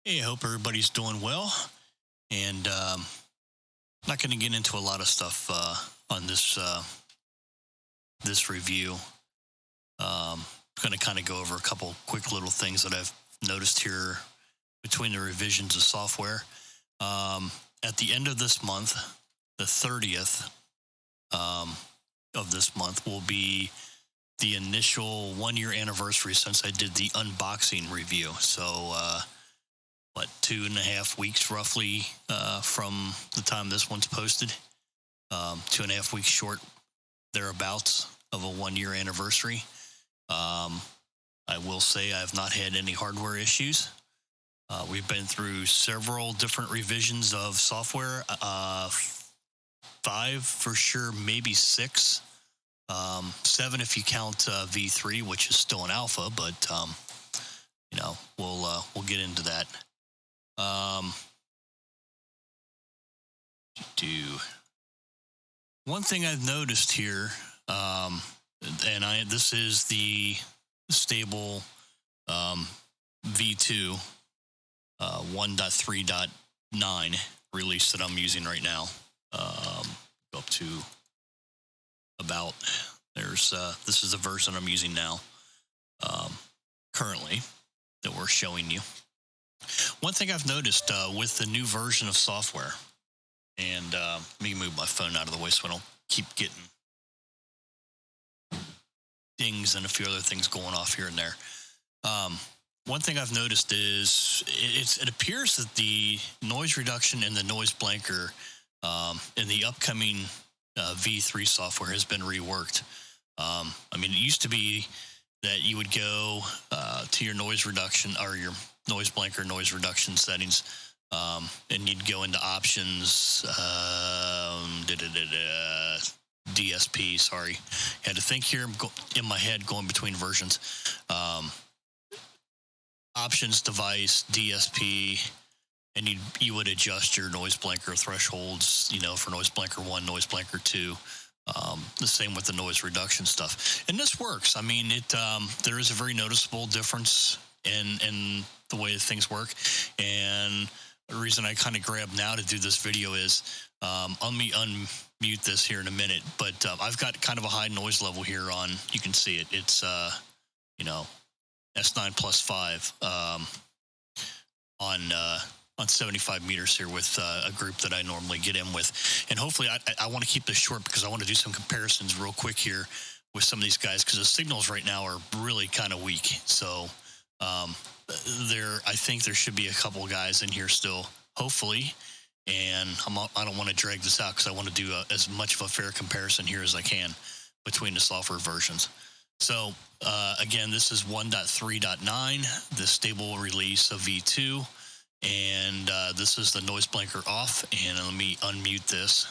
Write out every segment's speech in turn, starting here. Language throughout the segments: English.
Hey, I hope everybody's doing well. And not going to get into a lot of stuff on this review. Going to kind of go over a couple quick little things that I've noticed here between the revisions of software. At the end of this month, the 30th of this month will be the initial 1 year anniversary since I did the unboxing review. So 2.5 weeks roughly from the time this one's posted. 2.5 weeks short thereabouts of a 1 year anniversary. I will say I've not had any hardware issues. We've been through several different revisions of software, 5 for sure, maybe 6, 7 if you count V3, which is still an alpha, but we'll get into that. One thing I've noticed here, this is the stable V2 1.3.9 release that I'm using right now. Go up to about this is the version I'm using now, currently, that we're showing you. One thing I've noticed with the new version of software, and let me move my phone out of the way so I don't keep getting dings and a few other things going off here and there. One thing I've noticed is it appears that the noise reduction and the noise blanker in the upcoming V3 software has been reworked. It used to be that you would go to your noise reduction or your noise blanker noise reduction settings, and you'd go into options, DSP, sorry. Had to think here in my head going between versions. Options, device, DSP, and you would adjust your noise blanker thresholds, for noise blanker 1, noise blanker 2. The same with the noise reduction stuff. And this works. There is a very noticeable difference in the way things work. And the reason I kind of grabbed now to do this video is, let me unmute this here in a minute, but I've got kind of a high noise level here on, you can see it. It's, S9 plus 5 on 75 meters here with a group that I normally get in with. And hopefully I want to keep this short because I want to do some comparisons real quick here with some of these guys, because the signals right now are really kind of weak. So I think there should be a couple of guys in here still, hopefully. And I don't want to drag this out because I want to do as much of a fair comparison here as I can between the software versions. So again, this is 1.3.9, the stable release of V2. And this is the noise blanker off. And let me unmute this.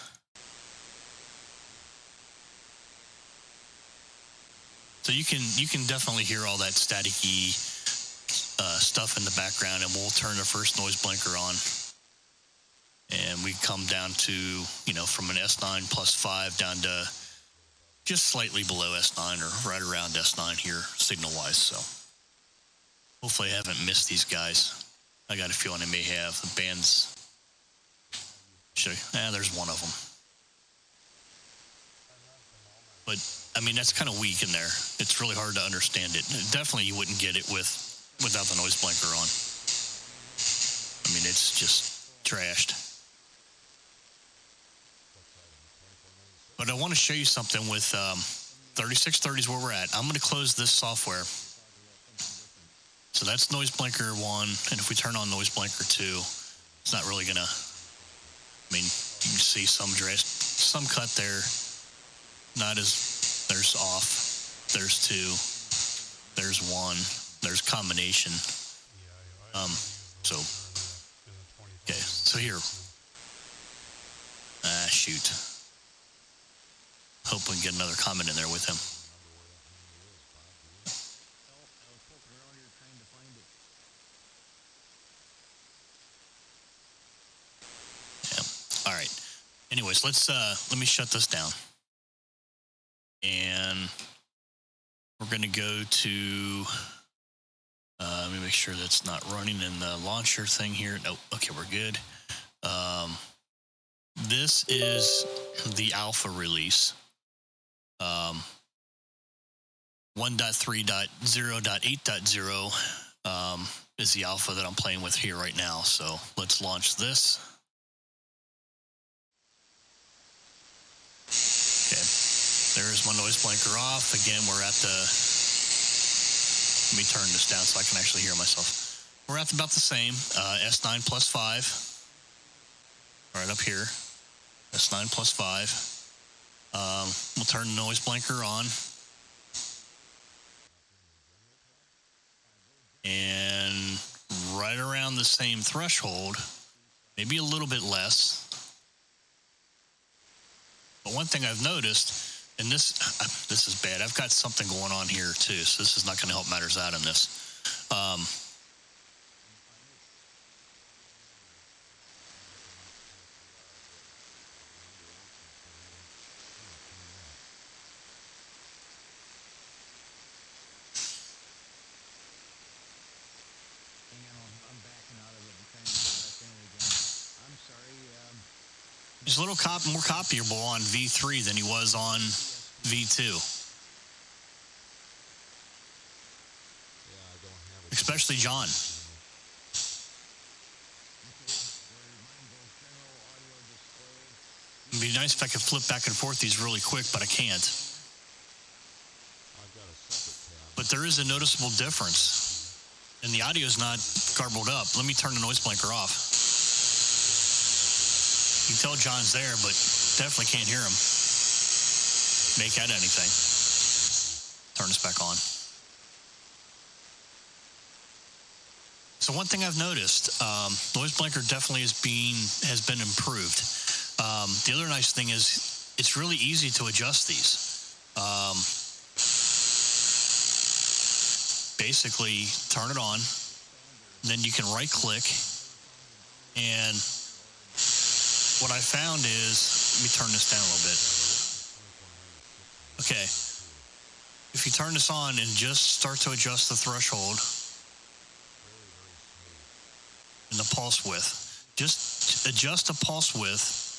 So you can definitely hear all that staticky stuff in the background, and we'll turn the first noise blanker on. And we come down to, from an S9 plus 5 down to just slightly below S9 or right around S9 here, signal-wise. So hopefully I haven't missed these guys. I got a feeling I may have. The bands, there's one of them. But, that's kind of weak in there. It's really hard to understand it. Definitely you wouldn't get it without the noise blanker on. It's just trashed. But I want to show you something with 3630 is where we're at. I'm going to close this software. So that's noise blanker 1, and if we turn on noise blanker 2, it's not really going to, you can see some cut there. There's off, there's 2, there's 1, there's combination. So here. Shoot. Hope we can get another comment in there with him. All right. Anyways, let me shut this down. And we're going to go to Let me make sure that's not running in the launcher thing here. Nope. Okay, we're good. This is the alpha release. 1.3.0.8.0 is the alpha that I'm playing with here right now. So let's launch this. Okay, there's my noise blanker off. Again, we're at the, let me turn this down so I can actually hear myself. We're at about the same, S9 plus 5, right up here, S9 plus 5. We'll turn the noise blanker on. And right around the same threshold, maybe a little bit less. But one thing I've noticed, and this is bad, I've got something going on here too, so this is not going to help matters out in this. He's a little more copyable on V3 than he was on V2. Especially John. It'd be nice if I could flip back and forth these really quick, but I can't. But there is a noticeable difference. And the audio is not garbled up. Let me turn the noise blanker off. You can tell John's there, but definitely can't hear him make out anything. Turn this back on. So one thing I've noticed, noise blanker definitely has been improved. The other nice thing is it's really easy to adjust these. Basically, turn it on, then you can right click, and what I found is, let me turn this down a little bit. Okay. If you turn this on and just start to adjust the threshold and the pulse width, just adjust the pulse width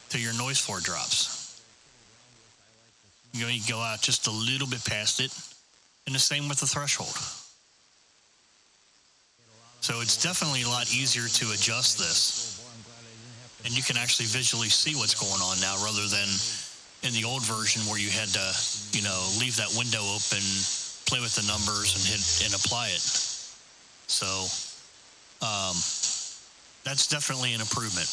to your noise floor drops. You go out just a little bit past it, and the same with the threshold. So it's definitely a lot easier to adjust this. And you can actually visually see what's going on now, rather than in the old version where you had to, leave that window open, play with the numbers, and hit and apply it. So that's definitely an improvement.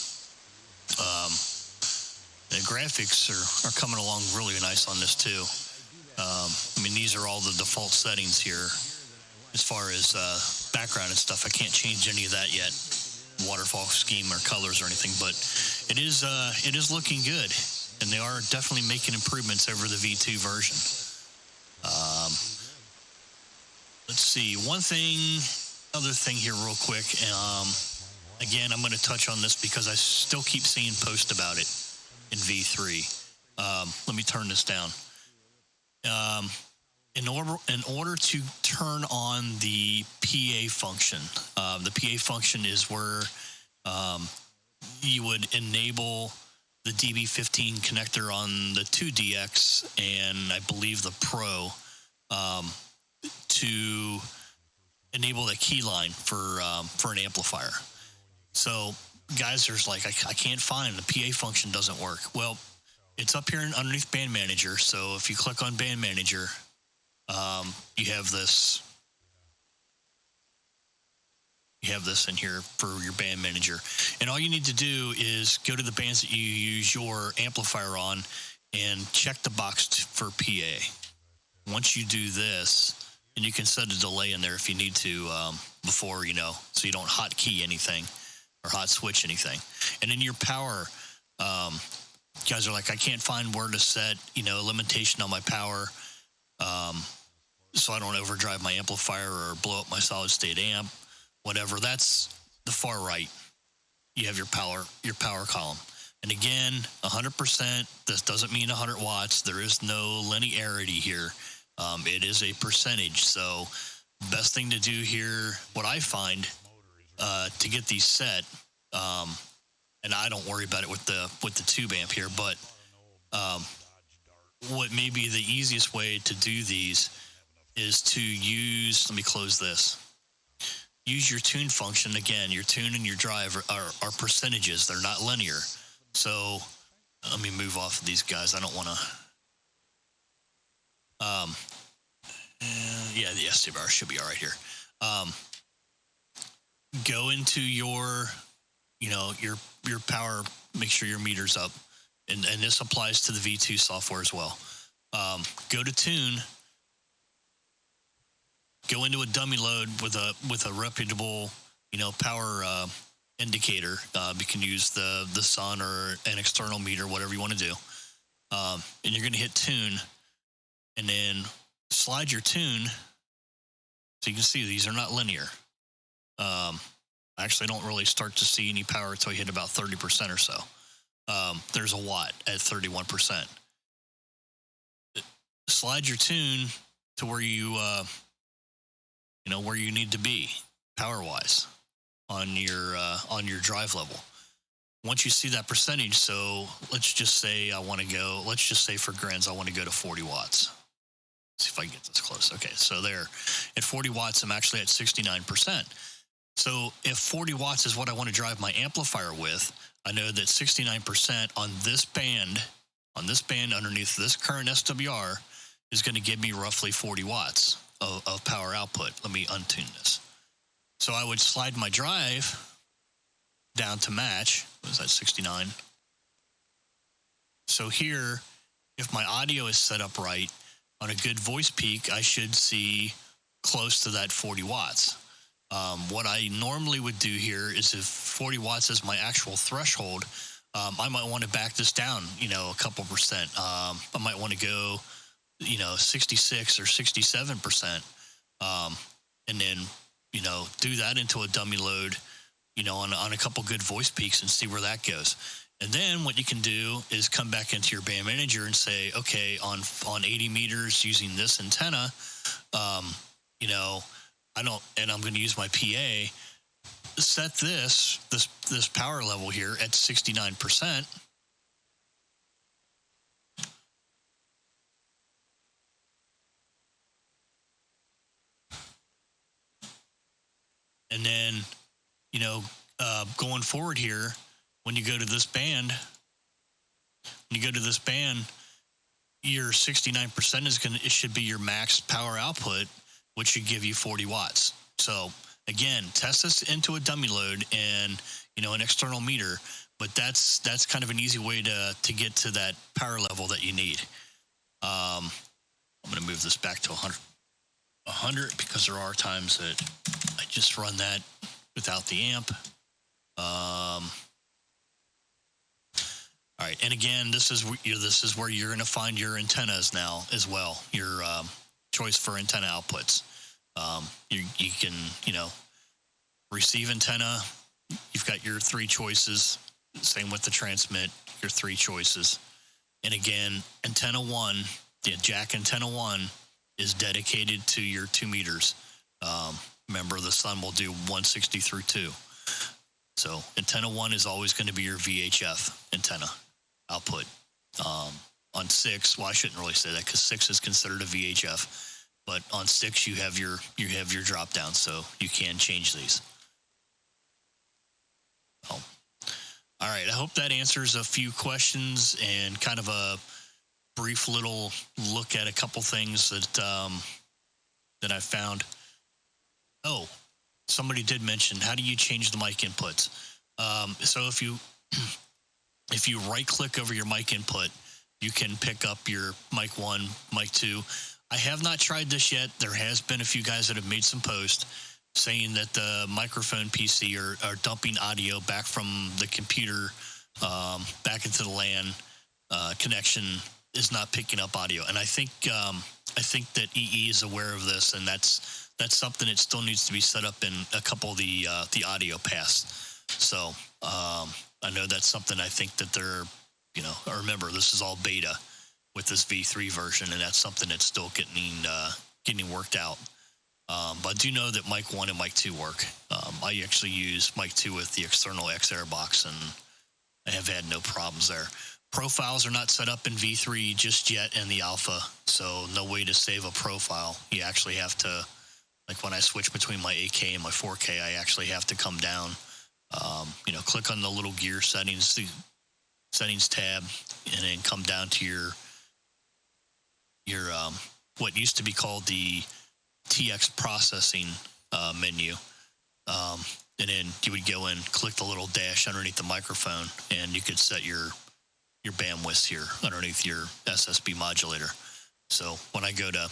The graphics are coming along really nice on this too. These are all the default settings here as far as background and stuff. I can't change any of that yet. Waterfall scheme or colors or anything, but it is looking good, and they are definitely making improvements over the V2 version. Let's see, other thing here real quick. Again, I'm going to touch on this because I still keep seeing posts about it in V3. Let me turn this down. In order to turn on the PA function, the PA function is where you would enable the DB15 connector on the 2DX and I believe the Pro to enable that key line for an amplifier. So guys, there's like, I can't find the PA function doesn't work. Well, it's up here underneath Band Manager. So if you click on Band Manager, you have this in here for your band manager, and all you need to do is go to the bands that you use your amplifier on and check the box for PA. Once you do this, and you can set a delay in there if you need to before, so you don't hotkey anything or hot switch anything. And in your power, guys are like, I can't find where to set a limitation on my power so I don't overdrive my amplifier or blow up my solid state amp, whatever. That's the far right. You have your power column. And again, 100%, this doesn't mean 100 watts. There is no linearity here. It is a percentage. So Best thing to do here, what I find, to get these set, um, and I don't worry about it with the tube amp here, but um, what may be the easiest way to do these is to use. Let me close this. Use your tune function again. Your tune and your drive are percentages; they're not linear. So let me move off of these guys. I don't want to. Yeah, the SDR should be all right here. Go into your, your power. Make sure your meter's up, and this applies to the V2 software as well. Go to tune. Go into a dummy load with a reputable, power indicator. You can use the sun or an external meter, whatever you want to do. And you're going to hit tune, and then slide your tune. So you can see these are not linear. I actually don't really start to see any power until you hit about 30% or so. There's a watt at 31%. Slide your tune to where you, where you need to be power-wise on your drive level. Once you see that percentage, so let's just say for grins, I want to go to 40 watts. Let's see if I can get this close. Okay, so there at 40 watts, I'm actually at 69%. So if 40 watts is what I want to drive my amplifier with, I know that 69% on this band underneath this current SWR is going to give me roughly 40 watts of power output. Let me untune this. So I would slide my drive down to match. What is that, 69? So here, if my audio is set up right, on a good voice peak, I should see close to that 40 watts. What I normally would do here is if 40 watts is my actual threshold, I might want to back this down, a couple percent. I might want to go, 66 or 67%. And then, do that into a dummy load, on a couple good voice peaks and see where that goes. And then what you can do is come back into your band manager and say, okay, on 80 meters using this antenna, I'm going to use my PA, set this power level here at 69%. And then, going forward here, when you go to this band, your 69% it should be your max power output, which should give you 40 watts. So again, test this into a dummy load and, an external meter, but that's kind of an easy way to get to that power level that you need. I'm going to move this back to 100 because there are times that I just run that without the amp. All right, and again, this is where you're going to find your antennas now as well. Your choice for antenna outputs. You can receive antenna. You've got your three choices. Same with the transmit. Your three choices. And again, antenna 1, the jack antenna 1 is dedicated to your 2 meters. Remember, the sun will do 160 through 2. So antenna 1 is always going to be your VHF antenna output. On 6, well, I shouldn't really say that because 6 is considered a VHF, but on 6 you have your drop down, so you can change these. Oh. All right, I hope that answers a few questions and kind of a brief little look at a couple things that I found. Oh, somebody did mention, how do you change the mic inputs? So if you right click over your mic input, you can pick up your mic 1, mic 2. I have not tried this yet. There has been a few guys that have made some posts saying that the microphone PC are dumping audio back from the computer back into the LAN connection is not picking up audio. And I think that EE is aware of this, and that's something that still needs to be set up in a couple of the audio paths. So I know that's something I think that they're, remember, this is all beta with this V3 version, and that's something that's still getting worked out. But I do know that mic 1 and mic 2 work. I actually use mic 2 with the external XR box, and I have had no problems there. Profiles are not set up in V3 just yet in the alpha, so no way to save a profile. You actually have to, like when I switch between my 8K and my 4K, I actually have to come down, click on the little gear settings, the settings tab, and then come down to your what used to be called the TX processing menu. And then you would go and click the little dash underneath the microphone, and you could set your bandwidth here underneath your SSB modulator. So when I go to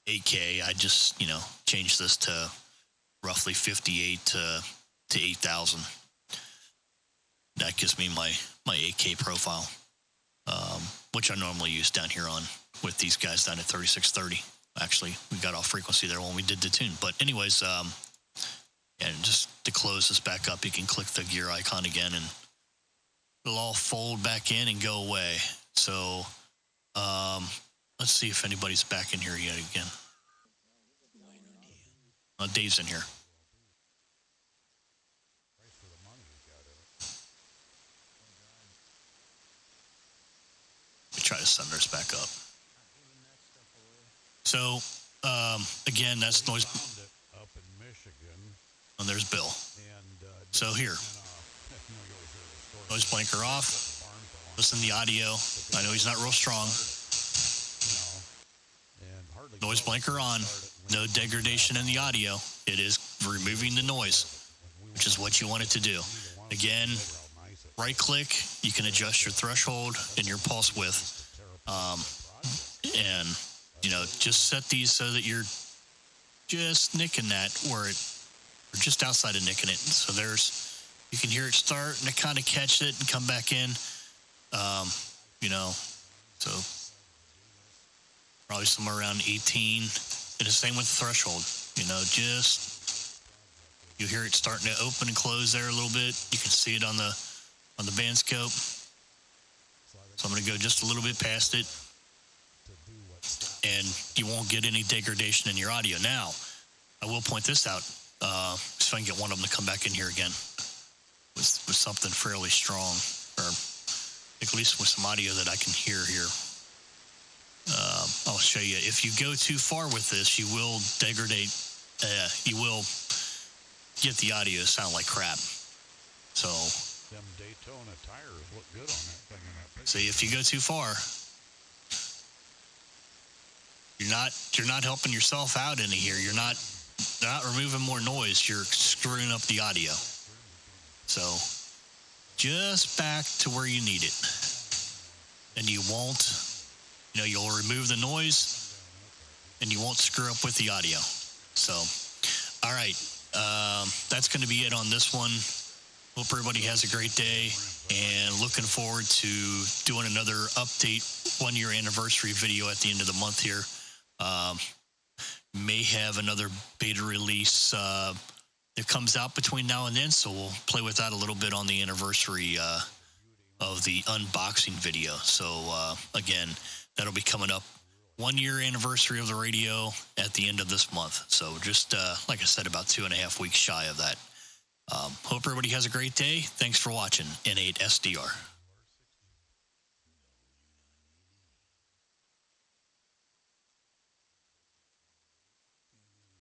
8K, I just, change this to roughly 58 to 8,000. That gives me my 8K profile, which I normally use down here on with these guys down at 3630. Actually, we got off frequency there when we did the tune. But anyways, and just to close this back up, you can click the gear icon again, and it'll all fold back in and go away. So let's see if anybody's back in here yet again. Dave's in here. Let me try to send ours back up. So again, that's noise. And there's Bill. So here, noise blanker off. Listen to the audio. I know he's not real strong. Noise blanker on. No degradation in the audio. It is removing the noise, which is what you want it to do. Again, right click. You can adjust your threshold and your pulse width. And, just set these so that you're just nicking that where it, or just outside of nicking it. So you can hear it start and it kind of catch it and come back in. So probably somewhere around 18. And the same with the threshold. You hear it starting to open and close there a little bit. You can see it on the band scope. So I'm going to go just a little bit past it, and you won't get any degradation in your audio. Now, I will point this out. See if I can get one of them to come back in here again with something fairly strong, or at least with some audio that I can hear here. I'll show you. If you go too far with this, you will degrade. You will get the audio to sound like crap. So, them Daytona tires look good on that thing in that picture. See, if you go too far, you're not helping yourself out any here. You're not removing more noise. You're screwing up the audio. So just back to where you need it, and you won't. You'll remove the noise, and you won't screw up with the audio. So, all right, that's going to be it on this one. Hope everybody has a great day, and looking forward to doing another update 1-year anniversary video at the end of the month here. May have another beta release that comes out between now and then, so we'll play with that a little bit on the anniversary of the unboxing video. So again, that'll be coming up. 1-year anniversary of the radio at the end of this month. So just like I said, about 2.5 weeks shy of that. Hope everybody has a great day. Thanks for watching N8 SDR.